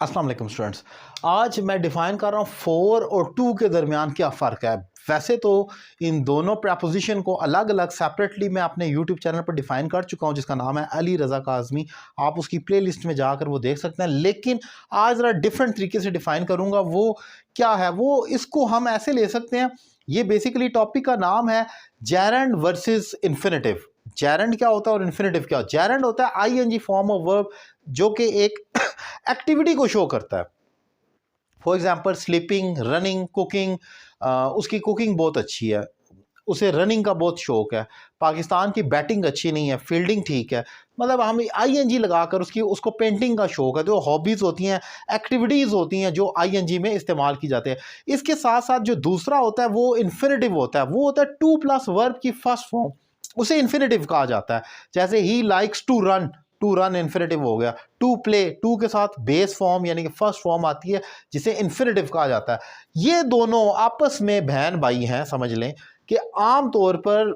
अस्सलाम वालेकुम स्टूडेंट्स। आज मैं डिफ़ाइन कर रहा हूँ 4 और 2 के दरमियान क्या फ़र्क है। वैसे तो इन दोनों प्रपोजिशन को अलग अलग सेपरेटली मैं अपने यूट्यूब चैनल पर डिफ़ाइन कर चुका हूँ, जिसका नाम है अली रज़ा काज़मी। आप उसकी प्लेलिस्ट में जाकर वो देख सकते हैं, लेकिन आज ज़रा डिफरेंट तरीके से डिफ़ाइन करूँगा। वो क्या है, वो इसको हम ऐसे ले सकते हैं। ये बेसिकली टॉपिक का नाम है जेरेंड वर्सेस इन्फिनेटिव। जेरेंड क्या होता है और इन्फिनेटिव क्या होता है? जेरेंड होता है आईएनजी फॉर्म ऑफ वर्ब जो कि एक एक्टिविटी को शो करता है। For example sleeping, running, cooking. उसकी कुकिंग बहुत अच्छी है, उसे रनिंग का बहुत शौक है। पाकिस्तान की बैटिंग अच्छी नहीं है, फील्डिंग ठीक है। मतलब हम आईएनजी लगाकर उसको पेंटिंग का शौक है। जो हॉबीज़ होती हैं, एक्टिविटीज़ होती हैं जो आईएनजी में इस्तेमाल की जाती है। इसके साथ साथ जो दूसरा होता है वो इन्फिनेटिव होता है। वो होता है 2+ वर्ब की फर्स्ट फॉर्म, उसे इन्फिनेटिव कहा जाता है। जैसे ही likes to run, to run infinitive हो गया। टू प्ले, टू के साथ बेस फॉर्म यानी कि फर्स्ट फॉर्म आती है जिसे इन्फिनेटिव कहा जाता है। ये दोनों आपस में बहन भाई हैं। समझ लें कि आम तौर पर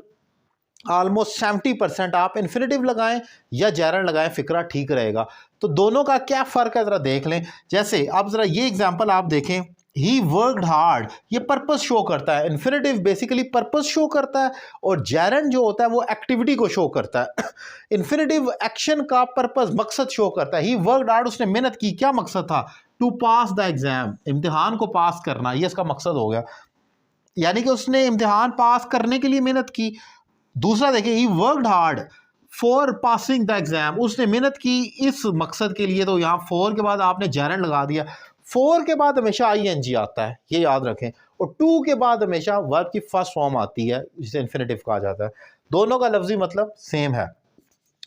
ऑलमोस्ट 70% आप इन्फिनेटिव लगाएं या जेरेंड लगाएं, फिक्रा ठीक रहेगा। तो दोनों का क्या फ़र्क है ज़रा देख लें। जैसे आप ज़रा ये एग्जांपल आप देखें, ही वर्कड हार्ड, ये पर्पस शो करता है। इन्फिनेटिव बेसिकली पर्पस शो करता है और जेरेंड जो होता है वो एक्टिविटी को शो करता है। इन्फिनेटिव एक्शन का पर्पस, मकसद शो करता है। ही वर्कड हार्ड, उसने मेहनत की, क्या मकसद था? टू पास द एग्जाम, इम्तिहान को पास करना, ये इसका मकसद हो गया। यानी कि उसने इम्तिहान पास करने के लिए मेहनत की। दूसरा देखिए, he worked hard for passing the exam, उसने मेहनत की इस मकसद के लिए। तो यहाँ फोर के बाद आपने जेरेंड लगा दिया। फोर के बाद हमेशा आईएनजी आता है, ये याद रखें। और टू के बाद हमेशा वर्ब की फर्स्ट फॉर्म आती है जिसे इन्फिनेटिव कहा जाता है। दोनों का लफ्जी मतलब सेम है।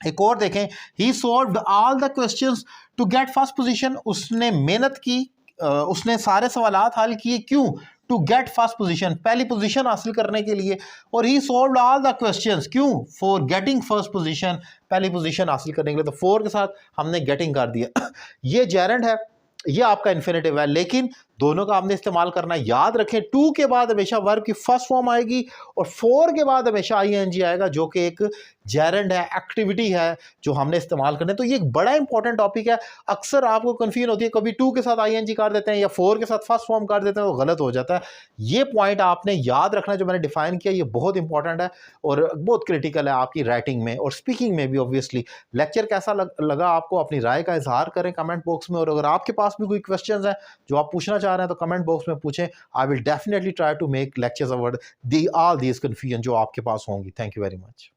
एक और देखें, he solved all the questions to get first position, उसने मेहनत की, उसने सारे सवालात हल किए, क्यों? टू गेट फर्स्ट पोजीशन, पहली पोजीशन हासिल करने के लिए। और he solved all the questions, क्यों? फॉर गेटिंग फर्स्ट पोजीशन, पहली पोजीशन हासिल करने के लिए। तो फोर के साथ हमने गेटिंग कर दिया। ये जेरेंड है, ये आपका इन्फिनेटिव है, लेकिन दोनों का हमने इस्तेमाल करना। याद रखें, टू के बाद हमेशा वर्ब की फर्स्ट फॉर्म आएगी और फोर के बाद हमेशा आईएनजी आएगा, जो कि एक जेरेंड है, एक्टिविटी है जो हमने इस्तेमाल करना है। तो ये एक बड़ा इंपॉर्टेंट टॉपिक है। अक्सर आपको कन्फ्यूजन होती है, कभी टू के साथ आईएनजी कर देते हैं या फोर के साथ फर्स्ट फॉर्म कर देते हैं, तो गलत हो जाता है। ये पॉइंट आपने याद रखना, जो मैंने डिफाइन किया, ये बहुत इंपॉर्टेंट है और बहुत क्रिटिकल है आपकी राइटिंग में और स्पीकिंग में भी। ऑब्वियसली लेक्चर कैसा लगा आपको, अपनी राय का इजहार करें कमेंट बॉक्स में। और अगर आपके पास भी कोई क्वेश्चंस हैं जो आप पूछना चाह रहे हैं, तो कमेंट बॉक्स में पूछें। I will definitely try to make lectures about all these confusion जो आपके पास होंगी। Thank you very much.